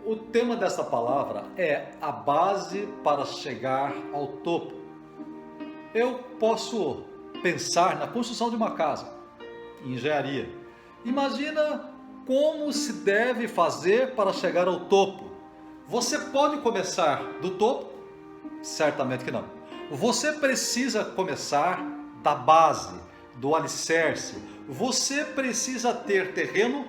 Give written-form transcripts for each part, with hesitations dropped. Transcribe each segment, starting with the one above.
O tema desta palavra é a base para chegar ao topo. Eu posso pensar na construção de uma casa, engenharia. Imagina como se deve fazer para chegar ao topo. Você pode começar do topo? Certamente que não. Você precisa começar da base, do alicerce. Você precisa ter terreno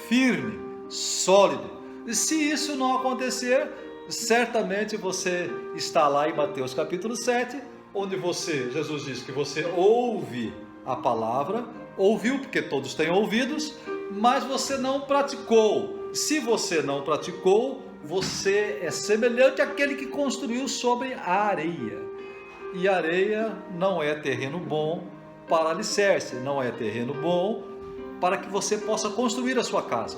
firme, sólido. E se isso não acontecer, certamente você está lá em Mateus capítulo 7, onde Jesus diz que você ouve a palavra, ouviu porque todos têm ouvidos, mas você não praticou. Se você não praticou, você é semelhante àquele que construiu sobre a areia. E areia não é terreno bom para alicerce, não é terreno bom para que você possa construir a sua casa.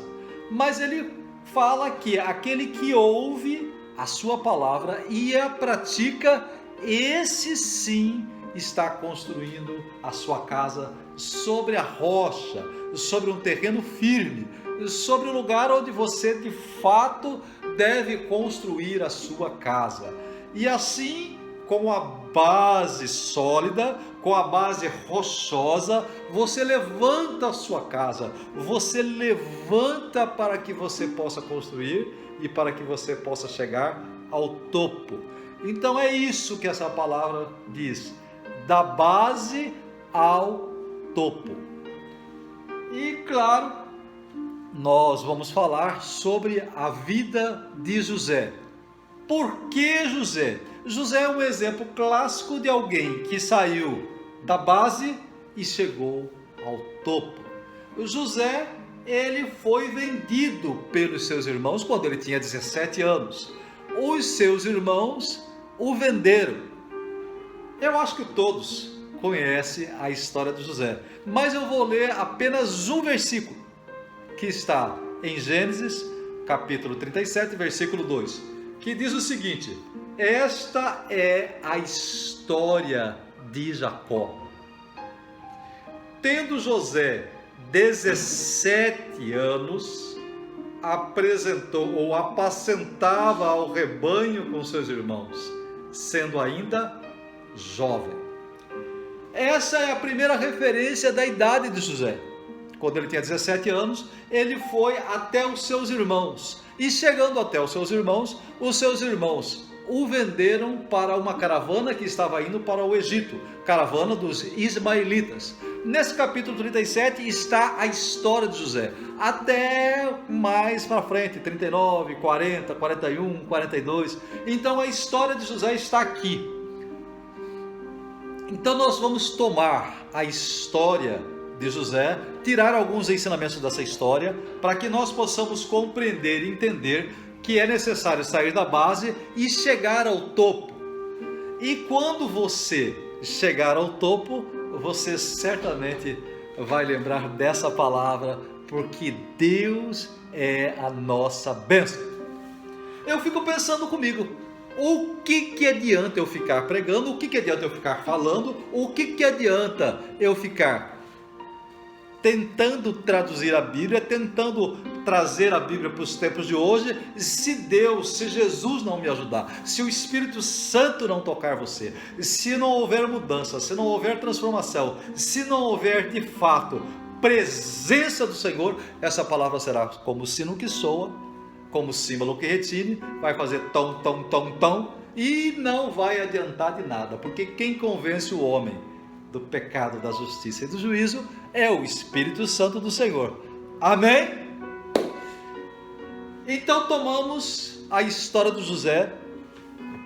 Mas ele fala que aquele que ouve a sua palavra e a pratica, esse sim está construindo a sua casa sobre a rocha, sobre um terreno firme, sobre o lugar onde você de fato deve construir a sua casa. E assim, com a base sólida, com a base rochosa, você levanta a sua casa, você levanta para que você possa construir e para que você possa chegar ao topo. Então é isso que essa palavra diz, da base ao topo. E claro, nós vamos falar sobre a vida de José. Por que José? José é um exemplo clássico de alguém que saiu da base e chegou ao topo. José, ele foi vendido pelos seus irmãos quando ele tinha 17 anos. Os seus irmãos o venderam. Eu acho que todos conhecem a história de José, mas eu vou ler apenas um versículo, que está em Gênesis, capítulo 37, versículo 2, que diz o seguinte: esta é a história de Jacó. Tendo José 17 anos, apresentou ou apacentava ao rebanho com seus irmãos, sendo ainda jovem. Essa é a primeira referência da idade de José. Quando ele tinha 17 anos, ele foi até os seus irmãos. E chegando até os seus irmãos o venderam para uma caravana que estava indo para o Egito, caravana dos ismaelitas. Nesse capítulo 37 está a história de José, até mais para frente, 39, 40, 41, 42. Então a história de José está aqui. Então nós vamos tomar a história de José, tirar alguns ensinamentos dessa história, para que nós possamos compreender e entender que é necessário sair da base e chegar ao topo. E quando você chegar ao topo, você certamente vai lembrar dessa palavra, porque Deus é a nossa bênção. Eu fico pensando comigo, o que adianta eu ficar pregando, o que adianta eu ficar falando, o que adianta eu ficar tentando traduzir a Bíblia, tentando trazer a Bíblia para os tempos de hoje, se Jesus não me ajudar, se o Espírito Santo não tocar você, se não houver mudança, se não houver transformação, se não houver de fato presença do Senhor, essa palavra será como o sino que soa, como o símbolo que retine, vai fazer tom, tom, tom, tom, e não vai adiantar de nada, porque quem convence o homem do pecado, da justiça e do juízo é o Espírito Santo do Senhor. Amém? Então tomamos a história de José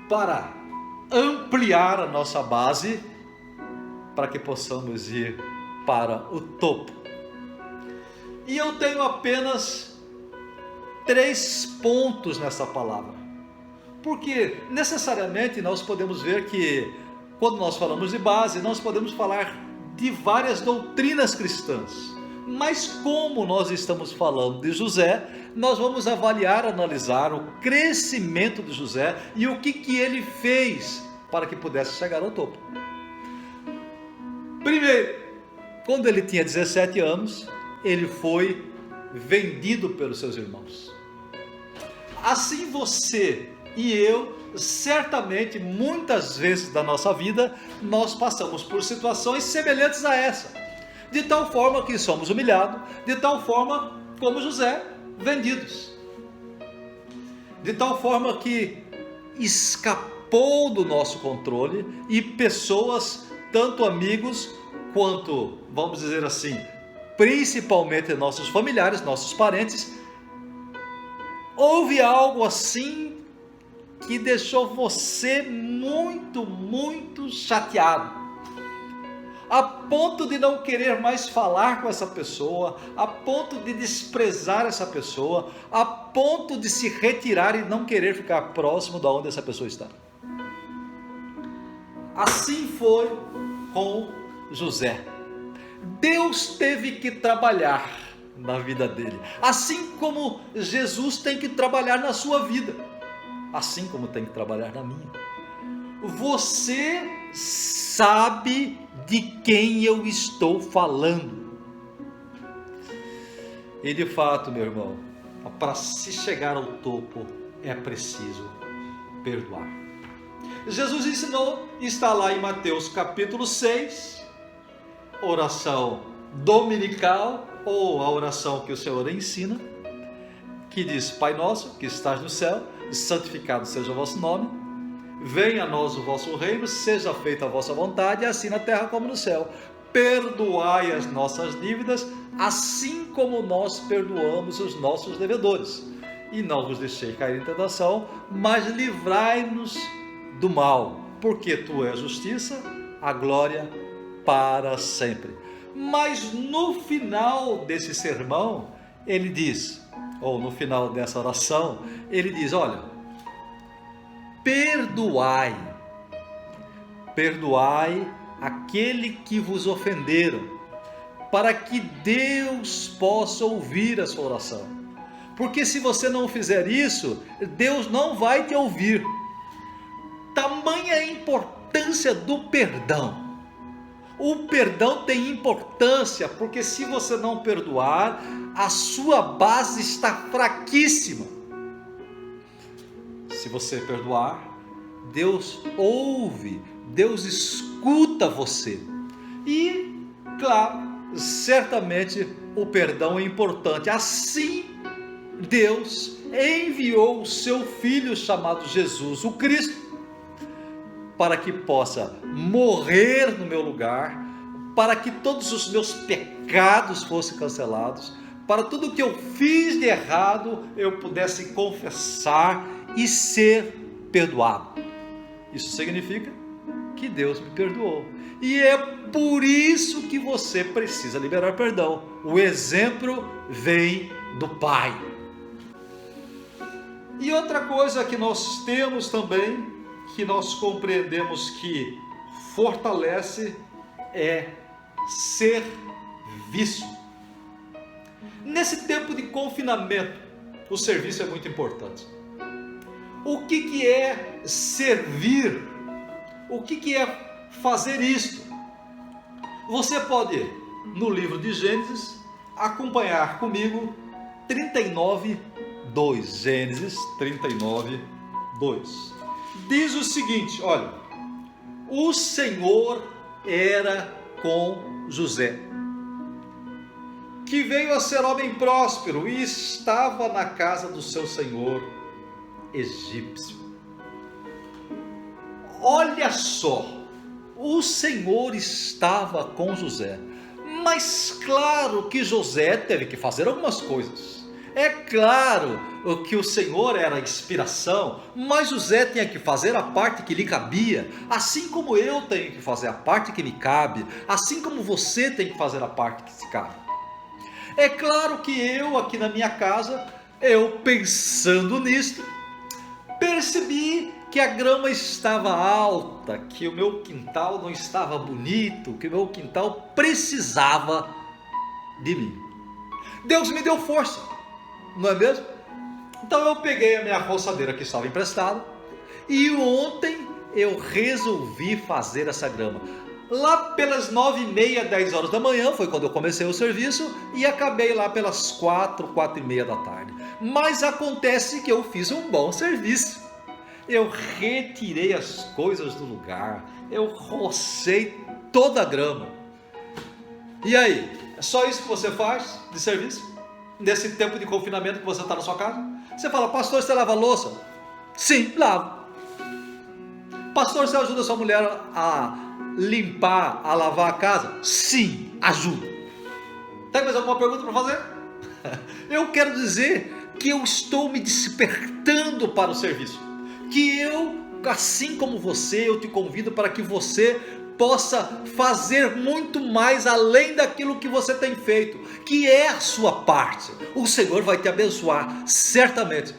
para ampliar a nossa base, para que possamos ir para o topo. E eu tenho apenas 3 pontos nessa palavra, porque necessariamente nós podemos ver que quando nós falamos de base, nós podemos falar de várias doutrinas cristãs, mas como nós estamos falando de José, nós vamos avaliar, analisar o crescimento de José e o que ele fez para que pudesse chegar ao topo. Primeiro, quando ele tinha 17 anos, ele foi vendido pelos seus irmãos. Assim você e eu, certamente, muitas vezes da nossa vida, nós passamos por situações semelhantes a essa. De tal forma que somos humilhados, de tal forma como José, vendidos. De tal forma que escapou do nosso controle e pessoas, tanto amigos quanto, vamos dizer assim, principalmente nossos familiares, nossos parentes, houve algo assim que deixou você muito, muito chateado, a ponto de não querer mais falar com essa pessoa, a ponto de desprezar essa pessoa, a ponto de se retirar e não querer ficar próximo de onde essa pessoa está. Assim foi com José. Deus teve que trabalhar na vida dele, assim como Jesus tem que trabalhar na sua vida, assim como tem que trabalhar na minha. Você sabe de quem eu estou falando. E de fato, meu irmão, para se chegar ao topo é preciso perdoar. Jesus ensinou, está lá em Mateus capítulo 6, oração dominical, ou a oração que o Senhor ensina, que diz: Pai nosso que estás no céu, santificado seja o vosso nome, venha a nós o vosso reino, seja feita a vossa vontade, assim na terra como no céu. Perdoai as nossas dívidas, assim como nós perdoamos os nossos devedores. E não vos deixei cair em tentação, mas livrai-nos do mal, porque tua é a justiça, a glória para sempre. Mas no final desse sermão, ele diz, ou no final dessa oração, ele diz: olha, perdoai aquele que vos ofenderam, para que Deus possa ouvir a sua oração. Porque se você não fizer isso, Deus não vai te ouvir. Tamanha a importância do perdão. O perdão tem importância, porque se você não perdoar, a sua base está fraquíssima. Se você perdoar, Deus ouve, Deus escuta você. E, claro, certamente o perdão é importante. Assim, Deus enviou o seu Filho chamado Jesus, o Cristo, para que possa morrer no meu lugar, para que todos os meus pecados fossem cancelados, para tudo que eu fiz de errado eu pudesse confessar e ser perdoado. Isso significa que Deus me perdoou. E é por isso que você precisa liberar perdão. O exemplo vem do Pai. E outra coisa que nós temos também, que nós compreendemos que fortalece, é serviço. Nesse tempo de confinamento, o serviço é muito importante. O que é servir? O que é fazer isto? Você pode, no livro de Gênesis, acompanhar comigo 39:2. Gênesis 39:2. Diz o seguinte, olha: o Senhor era com José, que veio a ser homem próspero e estava na casa do seu senhor egípcio. Olha só, o Senhor estava com José, mas claro que José teve que fazer algumas coisas. É claro que o Senhor era a inspiração, mas José tinha que fazer a parte que lhe cabia, assim como eu tenho que fazer a parte que me cabe, assim como você tem que fazer a parte que se cabe. É claro que eu, aqui na minha casa, eu pensando nisto, percebi que a grama estava alta, que o meu quintal não estava bonito, que o meu quintal precisava de mim. Deus me deu força, não é mesmo? Então eu peguei a minha roçadeira que estava emprestada e ontem eu resolvi fazer essa grama. lá pelas 9h30, 10 horas da manhã, foi quando eu comecei o serviço, e acabei lá pelas 4, 4h30 da tarde. Mas acontece que eu fiz um bom serviço. Eu retirei as coisas do lugar, eu rocei toda a grama. E aí, é só isso que você faz de serviço? Nesse tempo de confinamento que você está na sua casa? Você fala, pastor, você lava a louça? Sim, lavo. Pastor, você ajuda a sua mulher a limpar, a lavar a casa? Sim, ajudo. Tem mais alguma pergunta para fazer? Eu quero dizer que eu estou me despertando para o serviço. Que eu, assim como você, eu te convido para que você possa fazer muito mais além daquilo que você tem feito, que é a sua parte. O Senhor vai te abençoar, certamente.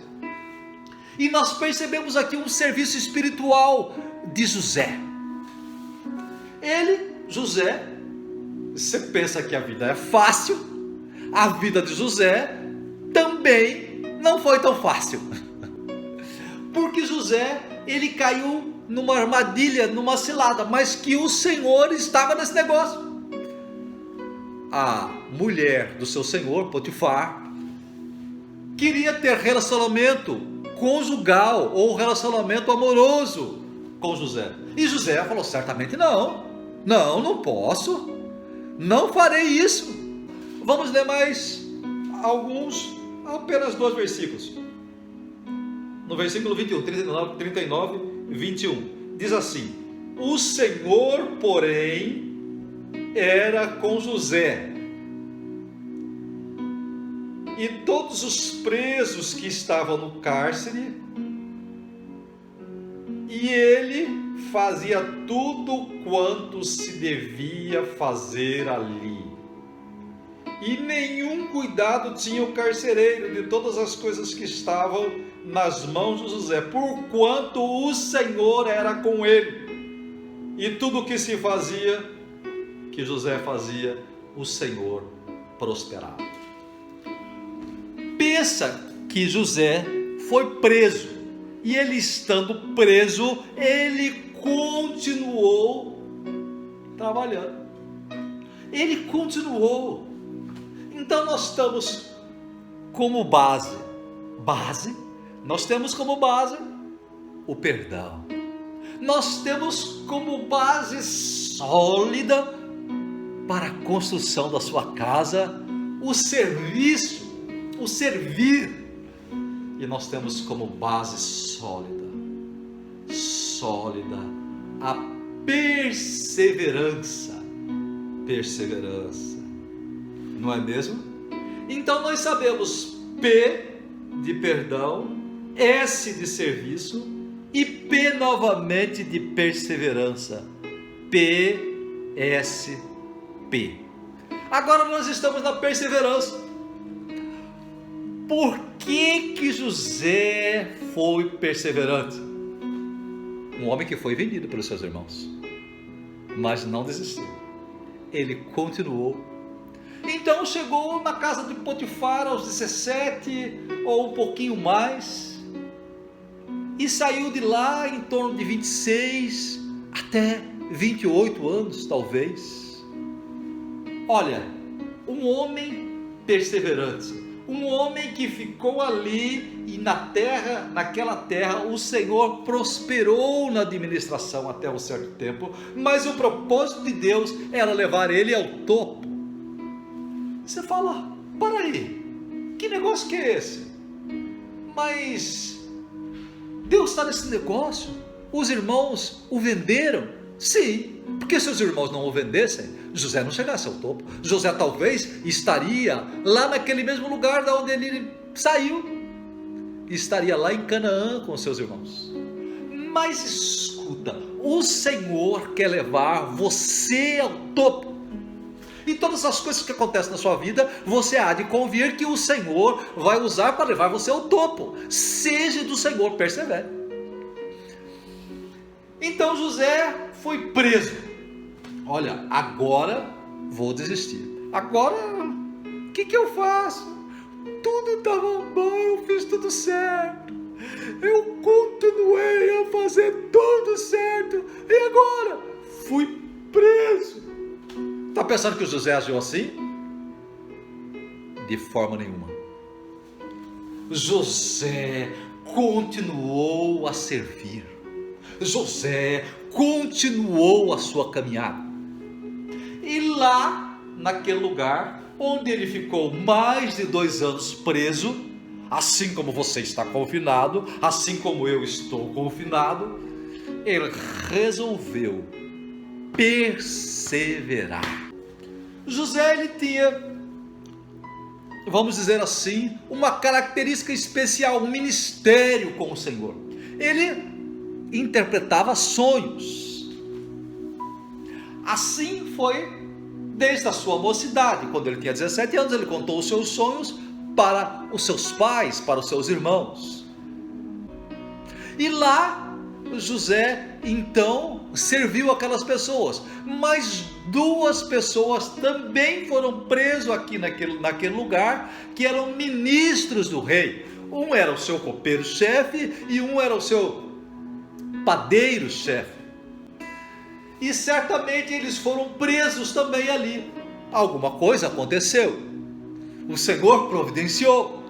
E nós percebemos aqui um serviço espiritual de José. Ele, José, você pensa que a vida é fácil, a vida de José também não foi tão fácil. Porque José, ele caiu numa armadilha, numa cilada, mas que o Senhor estava nesse negócio. A mulher do seu senhor, Potifar, queria ter relacionamento conjugal ou relacionamento amoroso com José. E José falou, certamente não posso, não farei isso. Vamos ler mais alguns, apenas 2 versículos. No versículo 21, 39, 21, diz assim: o Senhor, porém, era com José, e todos os presos que estavam no cárcere, e ele fazia tudo quanto se devia fazer ali. E nenhum cuidado tinha o carcereiro de todas as coisas que estavam nas mãos de José, porquanto o Senhor era com ele. E tudo o que se fazia, que José fazia, o Senhor prosperava. Pensa que José foi preso, e ele estando preso, ele continuou trabalhando. Ele continuou. Então nós estamos como base, nós temos como base o perdão. Nós temos como base sólida para a construção da sua casa o serviço, o servir. E nós temos como base sólida a perseverança. Não é mesmo? Então nós sabemos P de perdão, S de serviço e P novamente de perseverança. PSP. Agora nós estamos na perseverança. Por que José foi perseverante? Um homem que foi vendido pelos seus irmãos, mas não desistiu. Ele continuou. Então chegou na casa de Potifar aos 17 ou um pouquinho mais, e saiu de lá em torno de 26 até 28 anos talvez. Olha, um homem perseverante, um homem que ficou ali, e naquela terra o Senhor prosperou na administração até um certo tempo, mas o propósito de Deus era levar ele ao topo. Você fala, para aí, que negócio que é esse? Mas Deus está nesse negócio? Os irmãos o venderam? Sim, porque se os irmãos não o vendessem, José não chegasse ao topo. José talvez estaria lá naquele mesmo lugar de onde ele saiu, estaria lá em Canaã com seus irmãos. Mas escuta, o Senhor quer levar você ao topo. E todas as coisas que acontecem na sua vida, você há de convir que o Senhor vai usar para levar você ao topo. Seja do Senhor, persevere. Então José foi preso. Olha, agora vou desistir. Agora, o que eu faço? Tudo estava bom, eu fiz tudo certo. Eu continuei a fazer tudo certo. E agora? Fui preso. Está pensando que o José agiu assim? De forma nenhuma. José continuou a servir. José continuou a sua caminhada. E lá, naquele lugar, onde ele ficou mais de 2 anos preso, assim como você está confinado, assim como eu estou confinado, ele resolveu perseverar. José, ele tinha, vamos dizer assim, uma característica especial, um ministério com o Senhor. Ele interpretava sonhos. Assim foi desde a sua mocidade. Quando ele tinha 17 anos, ele contou os seus sonhos para os seus pais, para os seus irmãos. E lá, José, então, serviu aquelas pessoas. Mas 2 pessoas também foram presas aqui naquele lugar, que eram ministros do rei. Um era o seu copeiro-chefe e um era o seu padeiro-chefe. E certamente eles foram presos também ali. Alguma coisa aconteceu. O Senhor providenciou.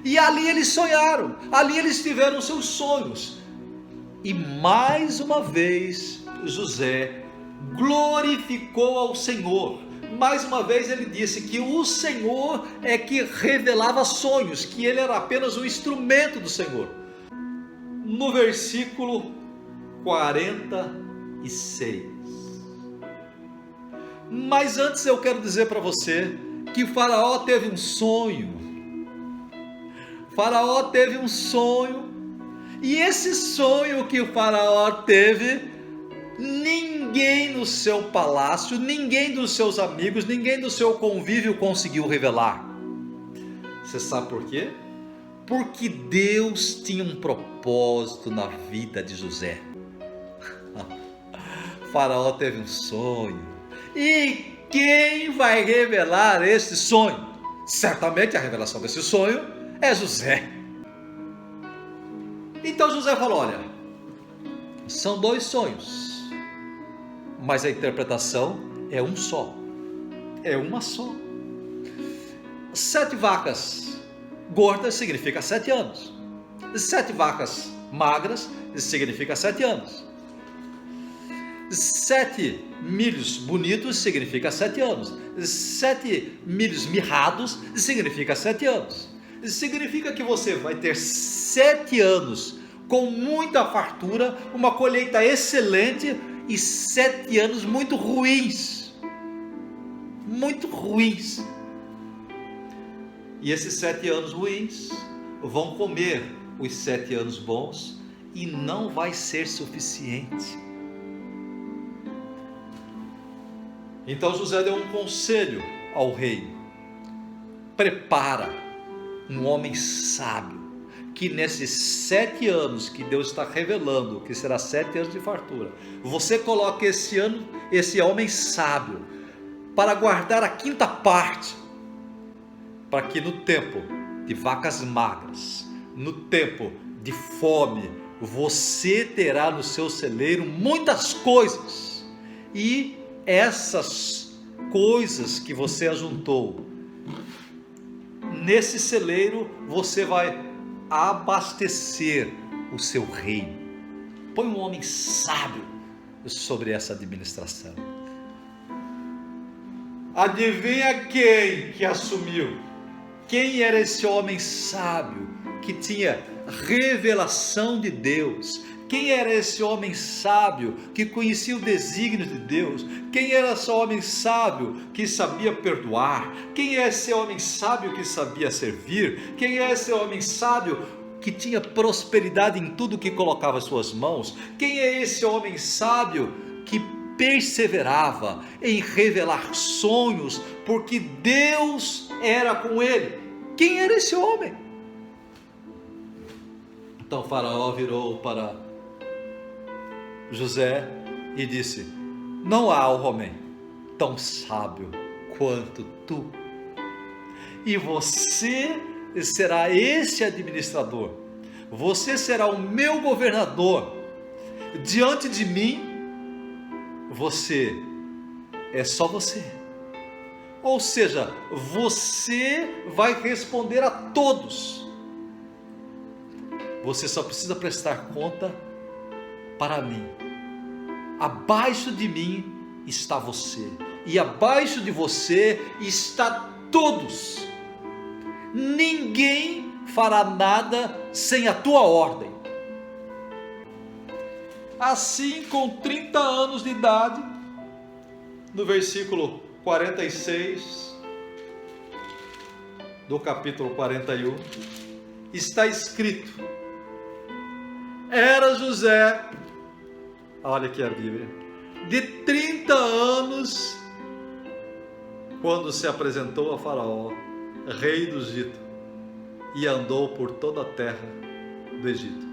E ali eles sonharam. Ali eles tiveram seus sonhos. E mais uma vez José glorificou ao Senhor. Mais uma vez ele disse que o Senhor é que revelava sonhos, que ele era apenas um instrumento do Senhor. No versículo 46. Mas antes eu quero dizer para você que Faraó teve um sonho. Faraó teve um sonho. E esse sonho que o Faraó teve, ninguém no seu palácio, ninguém dos seus amigos, ninguém do seu convívio conseguiu revelar. Você sabe por quê? Porque Deus tinha um propósito na vida de José. Faraó teve um sonho. E quem vai revelar esse sonho? Certamente a revelação desse sonho é José. Então José falou: olha, são 2 sonhos, mas a interpretação é um só. É uma só. 7 vacas gordas significa 7 anos. 7 vacas magras significa 7 anos. 7 milhos bonitos significa 7 anos. 7 milhos mirrados significa 7 anos. Significa que você vai ter 7 anos com muita fartura, uma colheita excelente, e 7 anos muito ruins. Muito ruins. E esses 7 anos ruins vão comer os 7 anos bons e não vai ser suficiente. Então José deu um conselho ao rei: prepara um homem sábio, que nesses 7 anos que Deus está revelando, que será 7 anos de fartura, você coloque esse homem sábio, para guardar a 5ª parte, para que no tempo de vacas magras, no tempo de fome, você terá no seu celeiro muitas coisas, e essas coisas que você ajuntou nesse celeiro, você vai abastecer o seu reino. Põe um homem sábio sobre essa administração. Adivinha quem que assumiu? Quem era esse homem sábio que tinha revelação de Deus? Quem era esse homem sábio que conhecia o desígnio de Deus? Quem era esse homem sábio que sabia perdoar? Quem é esse homem sábio que sabia servir? Quem é esse homem sábio que tinha prosperidade em tudo que colocava as suas mãos? Quem é esse homem sábio que perseverava em revelar sonhos, porque Deus era com ele? Quem era esse homem? Então Faraó virou para José e disse: não há homem tão sábio quanto tu, e você será esse administrador, você será o meu governador. Diante de mim você é só você. Ou seja, você vai responder a todos. Você só precisa prestar conta para mim. Abaixo de mim está você, e abaixo de você está todos. Ninguém fará nada sem a tua ordem. Assim, com 30 anos de idade, no versículo 46 do capítulo 41, está escrito: era José, olha aqui a Bíblia, de 30 anos, quando se apresentou a Faraó, rei do Egito, e andou por toda a terra do Egito.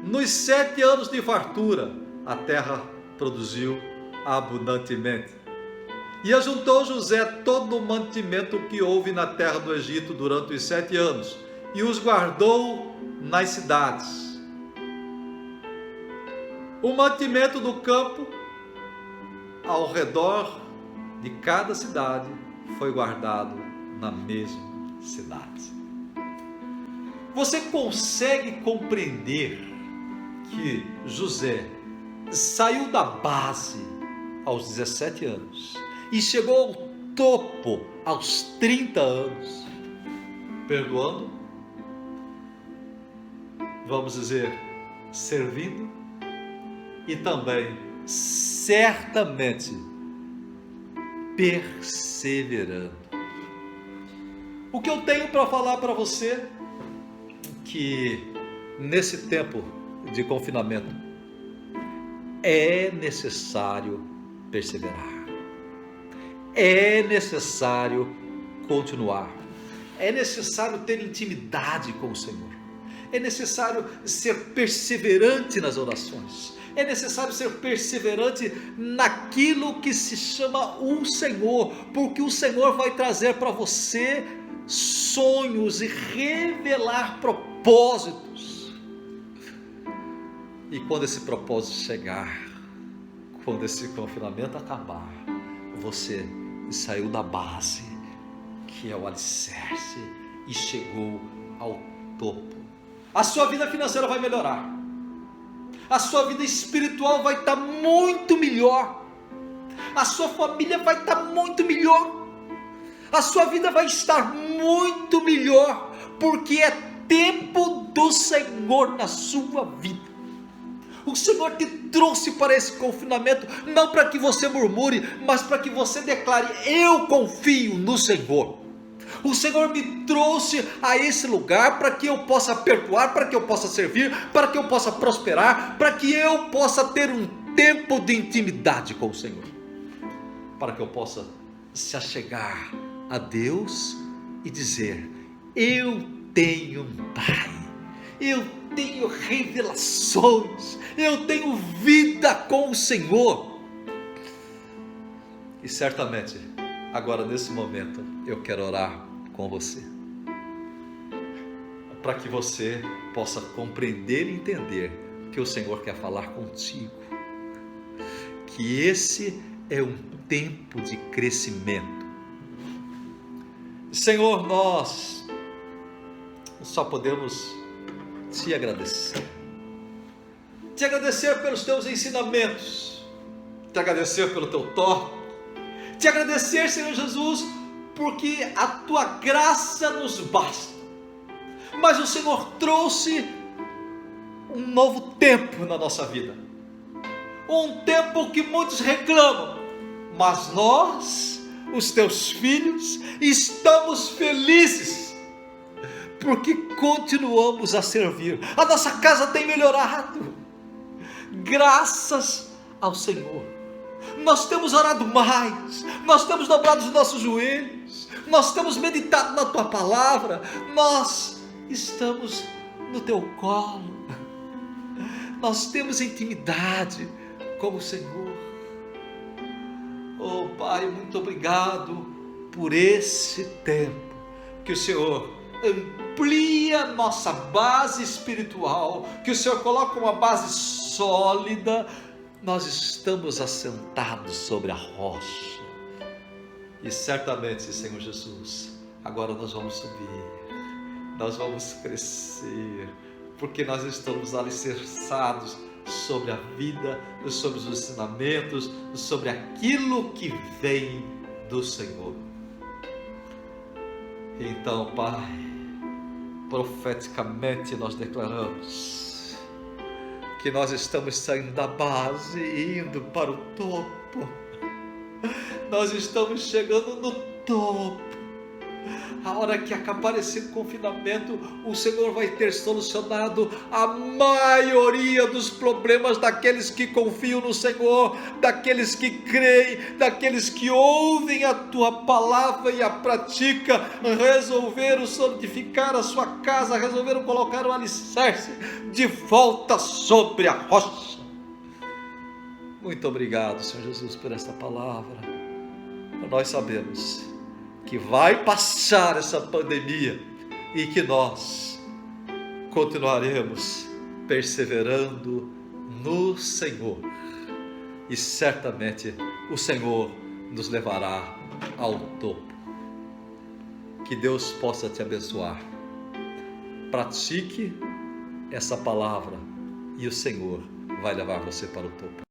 Nos 7 anos de fartura, a terra produziu abundantemente. E ajuntou José todo o mantimento que houve na terra do Egito durante os 7 anos, e os guardou nas cidades. O mantimento do campo ao redor de cada cidade foi guardado na mesma cidade. Você consegue compreender que José saiu da base aos 17 anos e chegou ao topo aos 30 anos, perdoando, vamos dizer, servindo e também certamente perseverando. O que eu tenho para falar para você que nesse tempo de confinamento é necessário perseverar, é necessário continuar, é necessário ter intimidade com o Senhor, é necessário ser perseverante nas orações, é necessário ser perseverante naquilo que se chama o Senhor, porque o Senhor vai trazer para você sonhos e revelar propósitos. E quando esse propósito chegar, quando esse confinamento acabar, você saiu da base, que é o alicerce, e chegou ao topo. A sua vida financeira vai melhorar, a sua vida espiritual vai estar muito melhor, a sua família vai estar muito melhor, a sua vida vai estar muito melhor, porque é tempo do Senhor na sua vida. O Senhor te trouxe para esse confinamento, não para que você murmure, mas para que você declare: eu confio no Senhor. O Senhor me trouxe a esse lugar para que eu possa perdoar, para que eu possa servir, para que eu possa prosperar, para que eu possa ter um tempo de intimidade com o Senhor, para que eu possa se achegar a Deus e dizer: eu tenho um Pai, eu tenho revelações, eu tenho vida com o Senhor. E certamente, agora nesse momento, eu quero orar com você, para que você possa compreender e entender que o Senhor quer falar contigo, que esse é um tempo de crescimento. Senhor, nós só podemos te agradecer pelos teus ensinamentos, te agradecer pelo teu toque, te agradecer, Senhor Jesus, porque a tua graça nos basta. Mas o Senhor trouxe um novo tempo na nossa vida, um tempo que muitos reclamam, mas nós, os teus filhos, estamos felizes, porque continuamos a servir. A nossa casa tem melhorado, graças ao Senhor. Nós temos orado mais, nós temos dobrado os nossos joelhos, nós temos meditado na tua palavra, nós estamos no teu colo, nós temos intimidade com o Senhor. Oh Pai, muito obrigado por esse tempo, que o Senhor amplia nossa base espiritual, que o Senhor coloca uma base sólida. Nós estamos assentados sobre a rocha, E certamente, Senhor Jesus, agora nós vamos subir, nós vamos crescer, porque nós estamos alicerçados sobre a vida, sobre os ensinamentos, sobre aquilo que vem do Senhor. Então, Pai, profeticamente nós declaramos que nós estamos saindo da base e indo para o topo. Nós estamos chegando no topo. A hora que acabar esse confinamento, o Senhor vai ter solucionado a maioria dos problemas daqueles que confiam no Senhor, daqueles que creem, daqueles que ouvem a Tua palavra e a praticam, resolveram solidificar a sua casa, resolveram colocar o alicerce de volta sobre a rocha. Muito obrigado, Senhor Jesus, por esta palavra. Nós sabemos que vai passar essa pandemia e que nós continuaremos perseverando no Senhor, e certamente o Senhor nos levará ao topo. Que Deus possa te abençoar. Pratique essa palavra e o Senhor vai levar você para o topo.